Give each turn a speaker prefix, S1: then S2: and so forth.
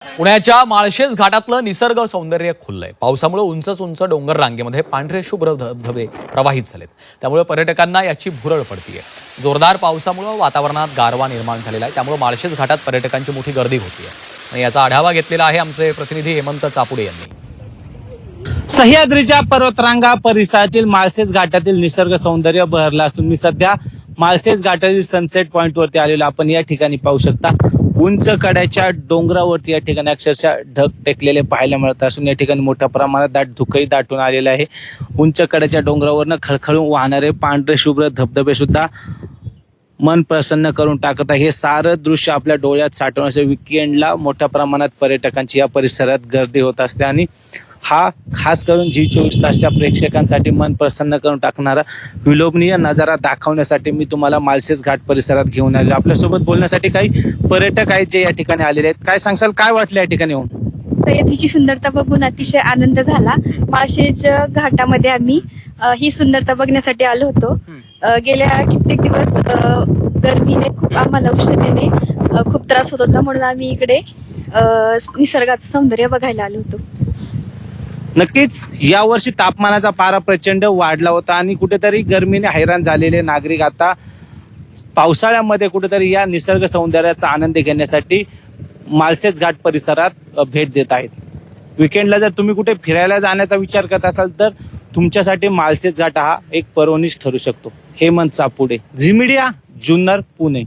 S1: पुण्याच्या माळशेज घाटातलं निसर्ग सौंदर्य खुललंय। पावसामुळे उंच उंच डोंगर रांगेमध्ये पांढरे शुभ्र धबधबे प्रवाहित झालेत। त्यामुळे पर्यटकांना याची भुरळ पडतीये। जोरदार पावसामुळे वातावरणात गारवा निर्माण झालेला आहे। त्यामुळे माळशेज घाटात पर्यटकांची मोठी गर्दी होतीये। आणि याचा आढावा घेतलेला आहे आमचे प्रतिनिधी हेमंत चापुडे यांनी।
S2: सह्याद्रीच्या पर्वतरांगा परिसरातील माळशेज घाटातील निसर्ग सौंदर्य बहरलं असून मी सध्या माळशेज घाटातील सनसेट पॉइंट वरती आलेलो आपण या ठिकाणी पाहू शकता। उंच कड्याच्या डोंगरावरती या ठिकाणी अक्षरशः ढग टेकलेले पाहायला मिळत असून या ठिकाणी मोठ्या प्रमाणात दाट धुकंही दाटून आलेलं आहे। उंच कड्याच्या डोंगरावरनं खळखळून वाहणारे पांढरे शुभ्र धबधबे सुद्धा मन प्रसन्न करून टाकत आहे। हे सारं दृश्य आपल्या डोळ्यात साठवण्याच्या वीकेंडला मोठ्या प्रमाणात पर्यटकांची या परिसरात गर्दी होत असते आणि हा खास करून G24 तासच्या प्रेक्षकांसाठी मन प्रसन्न करून टाकणारा विलोभनीय नजारा दाखवण्यासाठी मी तुम्हाला माळशेज घाट परिसरात घेऊन आलो। आपल्यासोबत बोलण्यासाठी काही पर्यटक आहेत जे या ठिकाणी आलेले आहेत। काय सांगसाल, काय वाटलं या ठिकाणी येऊन?
S3: सह्याद्रीची सुंदरता बघून अतिशय आनंद झाला। माळशेज घाटामध्ये आम्ही ही सुंदरता बघण्यासाठी आलो होतो। गेल्या कित्येक दिवस गर्मीने खूप आम्हाला उष्णतेने खूप त्रास होत होता, म्हणून आम्ही इकडे निसर्गाचं सौंदर्य बघायला आलो होतो।
S2: नक्कीच यावर्षी तापमानाचा पारा प्रचंड वाढला होता आणि कुठेतरी गर्मीने हैराण झालेले नागरिक आता पावसाळ्यामध्ये कुठेतरी या निसर्ग सौंदर्याचा आनंद घेण्यासाठी माळशेज घाट परिसरात भेट देत आहेत। विकेंडला जर तुम्ही कुठे फिरायला जाण्याचा विचार करत असाल तर तुमच्यासाठी माळशेज घाट हा एक पर्वणीच ठरू शकतो। हेमंत चापुडे, झी मीडिया, जुन्नर, पुणे।